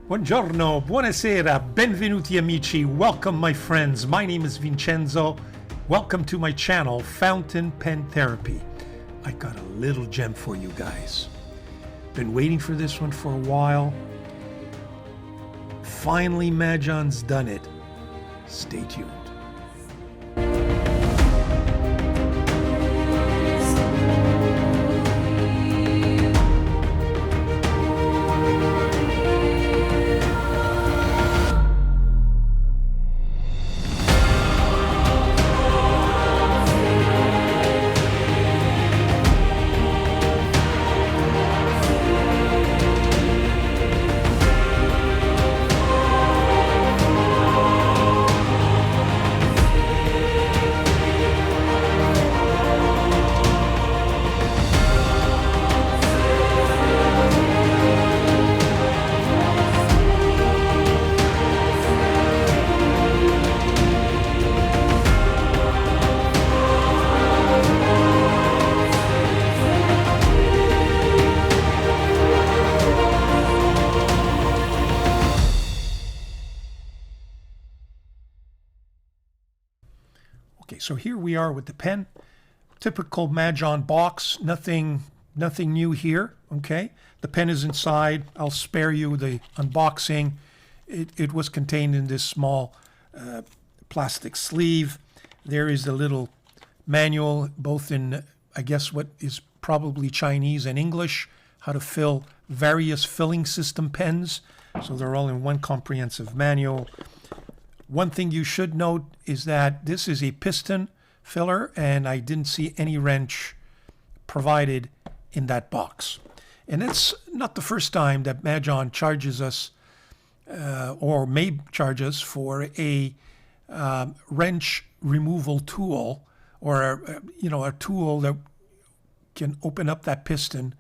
Buongiorno, buonasera, benvenuti amici, welcome my friends. My name is Vincenzo. Welcome to my channel, Fountain Pen Therapy. I got a little gem for you guys. Been waiting for this one for a while. Finally, Majohn's done it. Stay tuned. Okay, so here we are with the pen. Typical Majohn box, nothing new here, okay? The pen is inside. I'll spare you the unboxing. It was contained in this small plastic sleeve. There is the little manual, both in, I guess, what is probably Chinese and English, how to fill various filling system pens. So they're all in one comprehensive manual. One thing you should note is that this is a piston filler, and I didn't see any wrench provided in that box. And it's not the first time that Majohn charges us or may charge us for a wrench removal tool, or a tool that can open up that piston.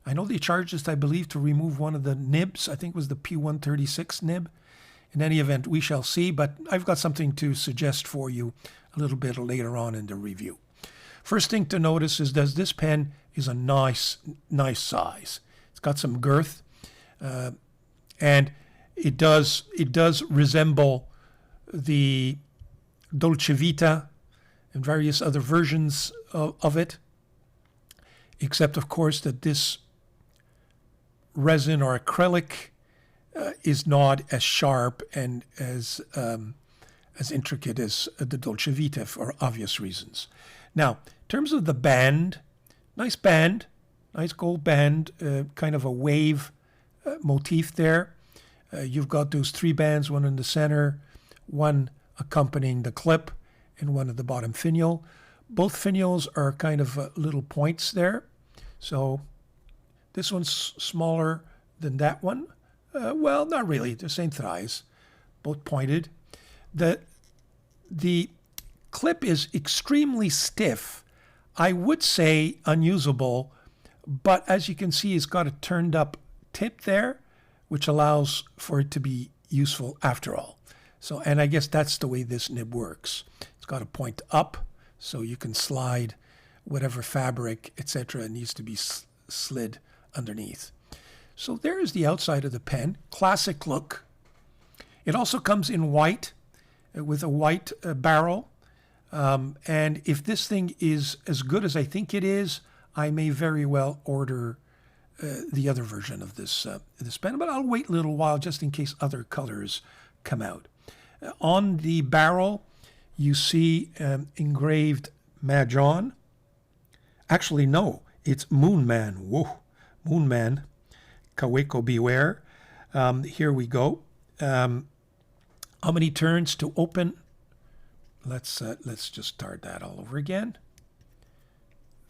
I know they charged us, I believe, to remove one of the nibs. I think it was the P136 nib. In any event, we shall see, but I've got something to suggest for you a little bit later on in the review. First thing to notice is that this pen is a nice size. It's got some girth, and it does resemble the Dolce Vita and various other versions of it, except of course that this resin or acrylic is not as sharp and as intricate as the Dolce Vita for obvious reasons. Now, in terms of the band, nice gold band, kind of a wave motif there. You've got those three bands, one in the center, one accompanying the clip, and one at the bottom finial. Both finials are kind of little points there. So this one's smaller than that one. Well, not really. The same thighs, both pointed. The clip is extremely stiff. I would say unusable, but as you can see, it's got a turned up tip there, which allows for it to be useful after all. So, and I guess that's the way this nib works. It's got a point up, so you can slide whatever fabric, etc., needs to be slid underneath. So there's the outside of the pen, classic look. It also comes in white, with a white barrel. And if this thing is as good as I think it is, I may very well order the other version of this pen, but I'll wait a little while just in case other colors come out. On the barrel, you see engraved Majohn. Actually, no, it's Moon Man. Whoa, Moon Man. Kaweko beware. Here we go. How many turns to open? Let's just start that all over again.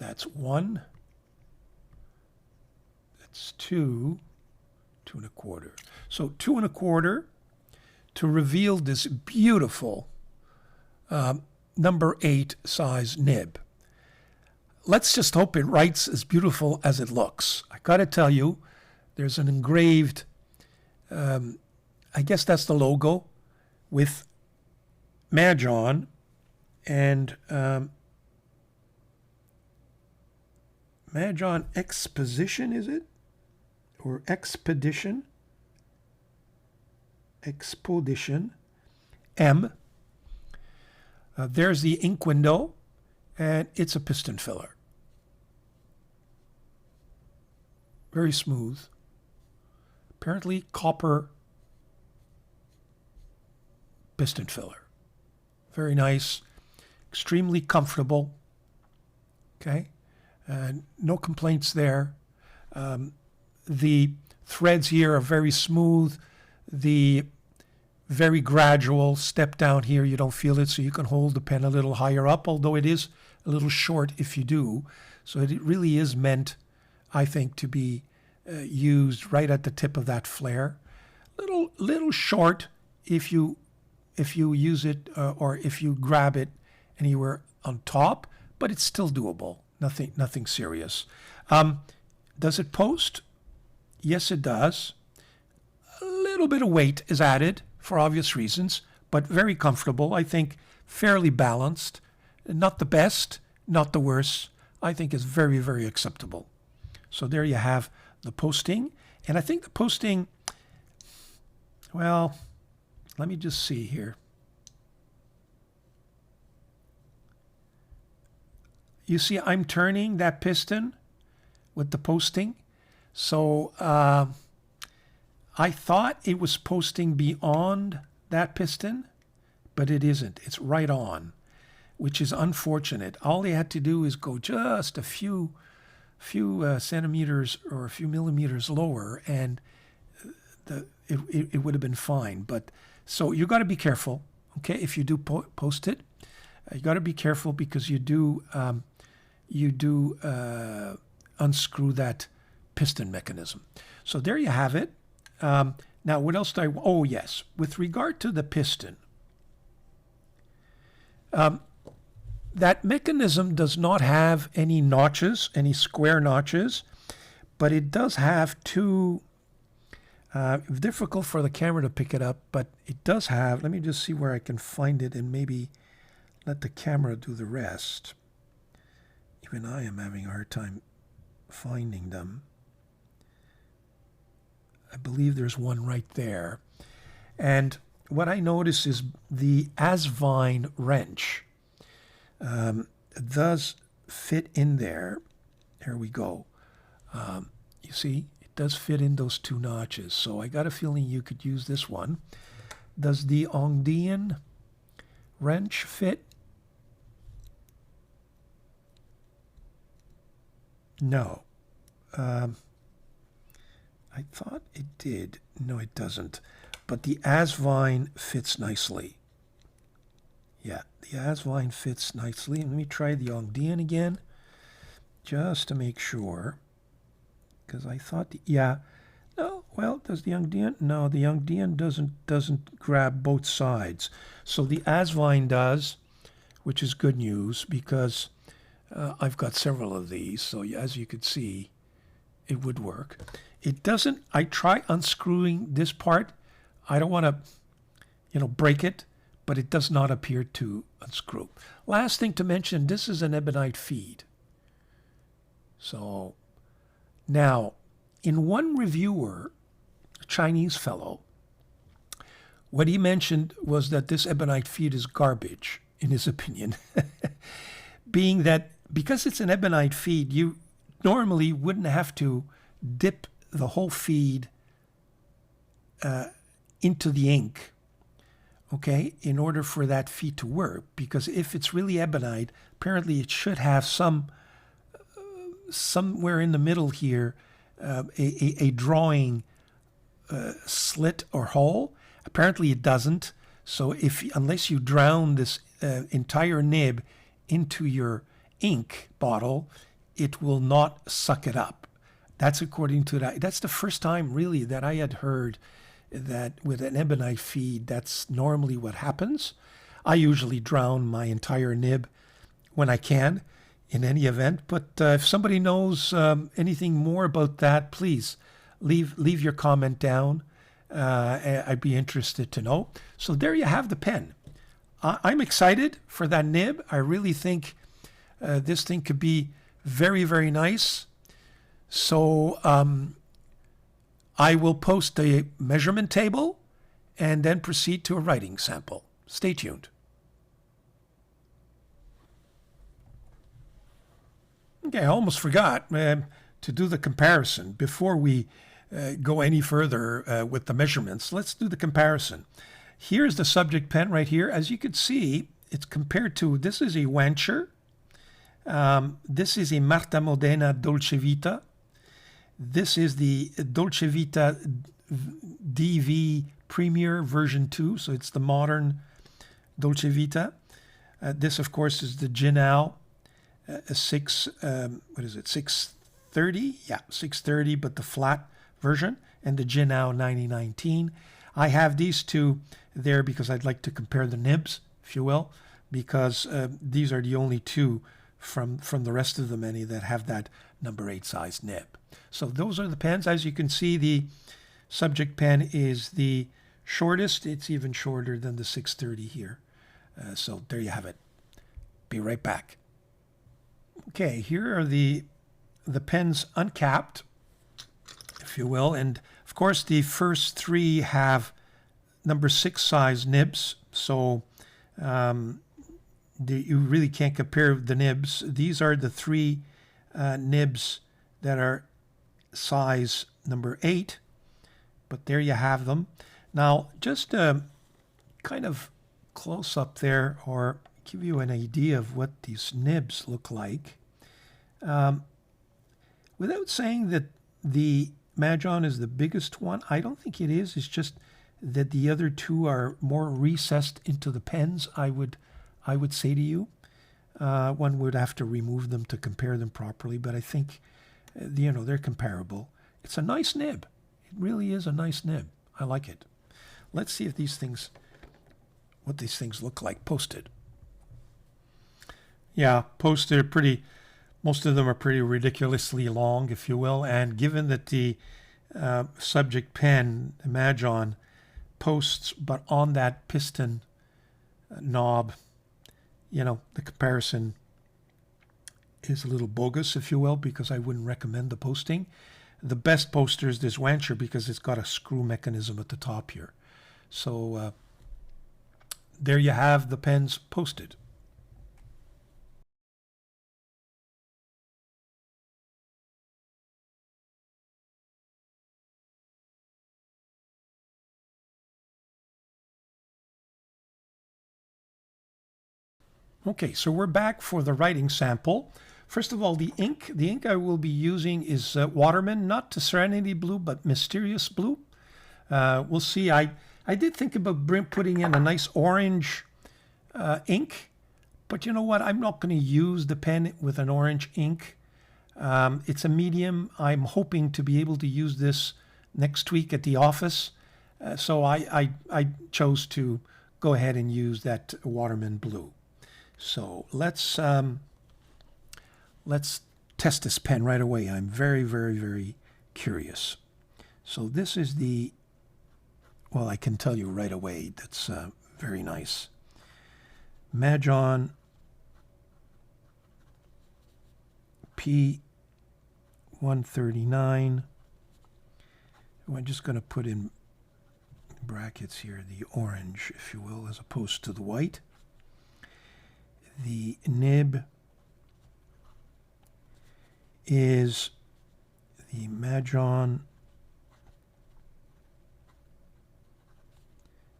That's 1. That's 2. 2 1/4. So 2 1/4 to reveal this beautiful number 8 size nib. Let's just hope it writes as beautiful as it looks. I got to tell you, there's an engraved, I guess that's the logo, with Majohn and Majohn Exposition, is it? Or Expedition? Expedition M. There's the ink window, and it's a piston filler. Very smooth. Apparently copper piston filler. Very nice. Extremely comfortable. Okay. No complaints there. The threads here are very smooth. The very gradual step down here, you don't feel it, so you can hold the pen a little higher up, although it is a little short if you do. So it really is meant, I think, to be used right at the tip of that flare. Little short if you use it or if you grab it anywhere on top, but it's still doable. Nothing serious. Does it post? Yes, it does. A little bit of weight is added for obvious reasons, but very comfortable. I think fairly balanced. Not the best, not the worst. I think is very, very acceptable. So there you have the posting. And I think the posting, well, let me just see here. You see, I'm turning that piston with the posting. So I thought it was posting beyond that piston, but it isn't. It's right on, which is unfortunate. All they had to do is go just a few centimeters or a few millimeters lower, and it would have been fine. But so you got to be careful, okay? If you do post it, you got to be careful because you do unscrew that piston mechanism. So there you have it. Now, what else did I? Oh, yes. With regard to the piston, that mechanism does not have any notches, any square notches, but it does have two. Difficult for the camera to pick it up, but it does have. Let me just see where I can find it and maybe let the camera do the rest. Even I am having a hard time finding them. I believe there's one right there. And what I notice is the Asvine wrench does fit in there. There we go. You see, it does fit in those two notches. So I got a feeling you could use this one. Does the Ongdian wrench fit? No. I thought it did. No, it doesn't. But the Asvine fits nicely. Yeah, the Asvine fits nicely. Let me try the Ongdian again, just to make sure. Because I thought, yeah. No, well, does the Ongdian? No, the Ongdian doesn't grab both sides. So the Asvine does, which is good news because I've got several of these. So as you could see, it would work. It doesn't. I try unscrewing this part. I don't want to, break it, but it does not appear to unscrew. Last thing to mention, this is an ebonite feed. So now, in one reviewer, a Chinese fellow, what he mentioned was that this ebonite feed is garbage, in his opinion, being that because it's an ebonite feed, you normally wouldn't have to dip the whole feed into the ink, okay, in order for that feed to work. Because if it's really ebonite, apparently it should have somewhere in the middle here a drawing slit or hole. Apparently it doesn't. So unless you drown this entire nib into your ink bottle, it will not suck it up. That's according to that. That's the first time really that I had heard that with an ebonite feed, that's normally what happens. I usually drown my entire nib when I can in any event. But if somebody knows anything more about that, please leave your comment down. I'd be interested to know. So there you have the pen. I'm excited for that nib. I really think this thing could be very, very nice. So I will post a measurement table and then proceed to a writing sample. Stay tuned. Okay, I almost forgot to do the comparison before we go any further with the measurements. Let's do the comparison. Here's the subject pen right here. As you can see, it's compared to, this is a Wancher. This is a Marta Modena Dolce Vita. This is the Dolce Vita DV Premier version 2, so it's the modern Dolce Vita. This, of course, is the Jinao 630? Yeah, 630, but the flat version, and the Jinao 9019. I have these two there because I'd like to compare the nibs, if you will, because these are the only two from the rest of the many that have that number 8 size nib. So those are the pens. As you can see, the subject pen is the shortest. It's even shorter than the 630 here. So there you have it. Be right back. Okay, here are the pens uncapped, if you will, and of course the first three have number 6 size nibs, so you really can't compare the nibs. These are the 3 nibs that are size number 8, but there you have them. Now, just kind of close up there, or give you an idea of what these nibs look like. Without saying that the Majohn is the biggest one, I don't think it is. It's just that the other two are more recessed into the pens, I would say to you. One would have to remove them to compare them properly, but I think, they're comparable. It's a nice nib. It really is a nice nib. I like it. Let's see if what these things look like posted. Yeah, posted are pretty, most of them are pretty ridiculously long, if you will, and given that the subject pen, the Majohn, posts but on that piston knob, the comparison is a little bogus, if you will, because I wouldn't recommend the posting. The best poster is this Wancher because it's got a screw mechanism at the top here. So there you have the pens posted. Okay, so we're back for the writing sample. First of all, the ink. The ink I will be using is Waterman, not Serenity Blue, but Mysterious Blue. We'll see. I did think about putting in a nice orange ink, but you know what? I'm not going to use the pen with an orange ink. It's a medium. I'm hoping to be able to use this next week at the office. So I chose to go ahead and use that Waterman Blue. So let's test this pen right away. I'm very, very, very curious. So this is well, I can tell you right away, that's very nice. Majohn P139. I'm just going to put in brackets here the orange, if you will, as opposed to the white. The nib is the Majohn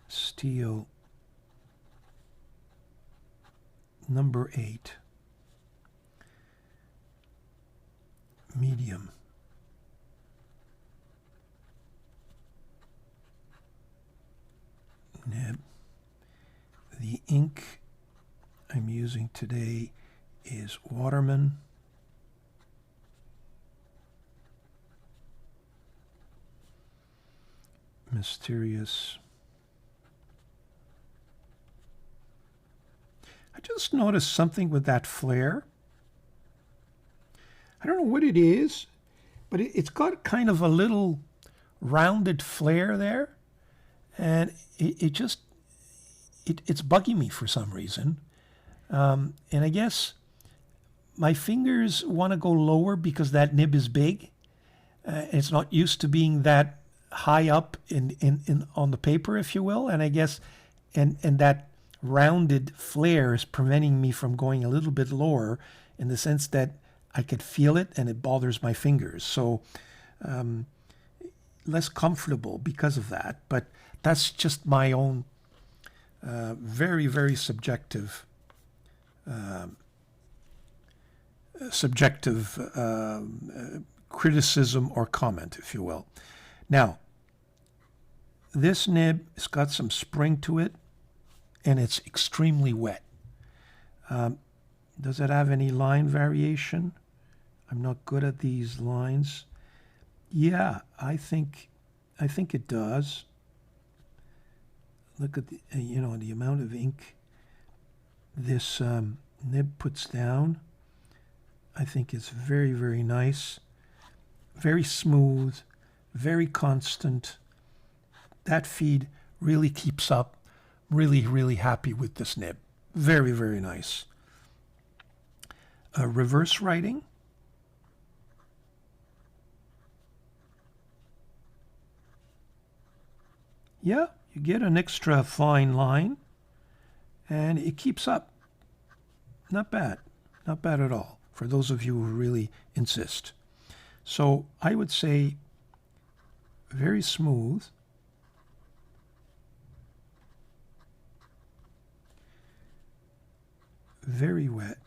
Steel number 8 medium. Nib. The ink I'm using today is Waterman. Mysterious. I just noticed something with that flare. I don't know what it is, but it's got kind of a little rounded flare there, and it's bugging me for some reason. And I guess my fingers want to go lower because that nib is big. It's not used to being that high up in on the paper, if you will, and I guess and that rounded flare is preventing me from going a little bit lower, in the sense that I could feel it and it bothers my fingers. So less comfortable because of that, but that's just my own very, very subjective criticism or comment, if you will. Now, this nib has got some spring to it, and it's extremely wet. Does it have any line variation? I'm not good at these lines. Yeah, I think it does. Look at the the amount of ink this nib puts down. I think it's very, very nice, very smooth, very constant. That feed really keeps up. Really, really happy with this nib. Very, very nice. Reverse writing. Yeah, you get an extra fine line, and it keeps up. Not bad. Not bad at all, for those of you who really insist. So I would say very smooth. Very wet.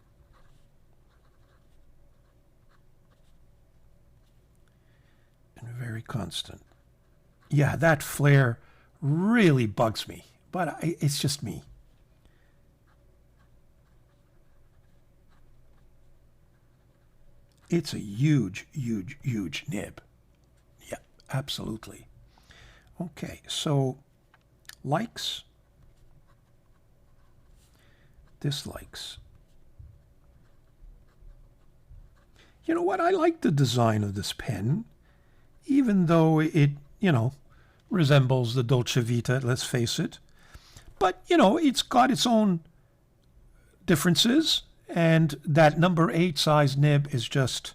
And very constant. Yeah, that flare really bugs me, but it's just me. It's a huge, huge, huge nib. Yeah, absolutely. Okay, so likes, dislikes. You know what? I like the design of this pen, even though it, resembles the Dolce Vita, let's face it. But, it's got its own differences, and that number 8 size nib is just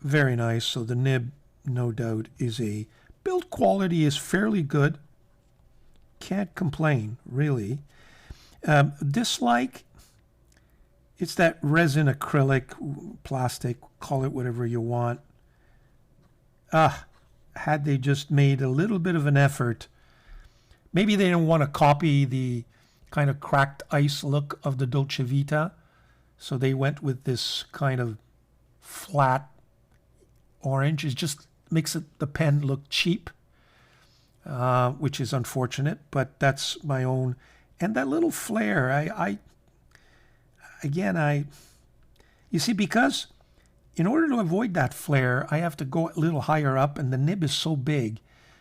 very nice. So the nib, no doubt, is build quality is fairly good. Can't complain, really. Dislike, it's that resin acrylic, plastic, call it whatever you want. Had they just made a little bit of an effort, maybe they didn't want to copy the kind of cracked ice look of the Dolce Vita, so they went with this kind of flat orange. It just makes the pen look cheap, which is unfortunate, but that's my own. And that little flare, you see, because in order to avoid that flare, I have to go a little higher up, and the nib is so big.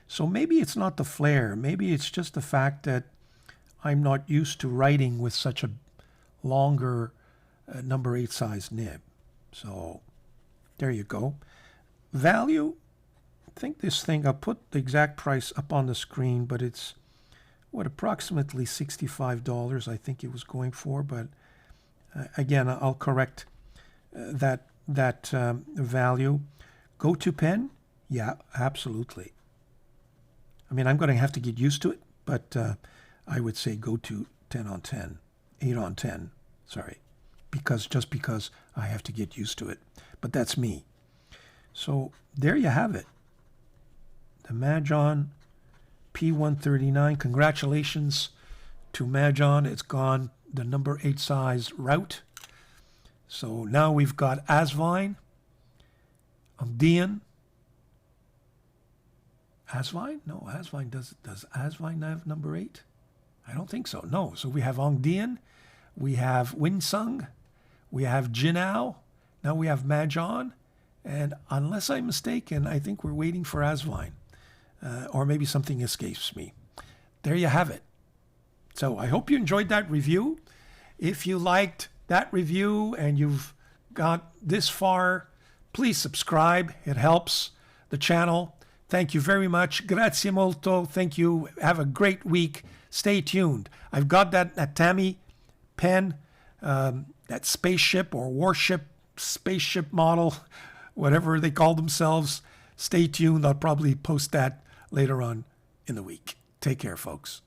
So maybe it's not the flare. Maybe it's just the fact that I'm not used to writing with such a longer number 8 size nib. So there you go. Value, I think this thing, I'll put the exact price up on the screen, but it's, approximately $65 I think it was going for. But again, I'll correct that value. Go-to pen? Yeah, absolutely. I mean, I'm going to have to get used to it, but I would say go to 10 on 10, 8 on 10, sorry, because I have to get used to it. But that's me. So there you have it. The Majohn P139. Congratulations to Majohn. It's gone the number 8 size route. So now we've got Asvine, Dieman. Asvine? No, Asvine does Asvine have number 8? I don't think so. No. So we have Dieman, we have Winsung, we have Jinao, now we have Majohn, and unless I'm mistaken, I think we're waiting for Asvine, or maybe something escapes me. There you have it. So I hope you enjoyed that review. If you liked that review and you've got this far, please subscribe. It helps the channel. Thank you very much. Grazie molto. Thank you. Have a great week. Stay tuned. I've got that Tami pen, that spaceship or warship, spaceship model, whatever they call themselves. Stay tuned. I'll probably post that later on in the week. Take care, folks.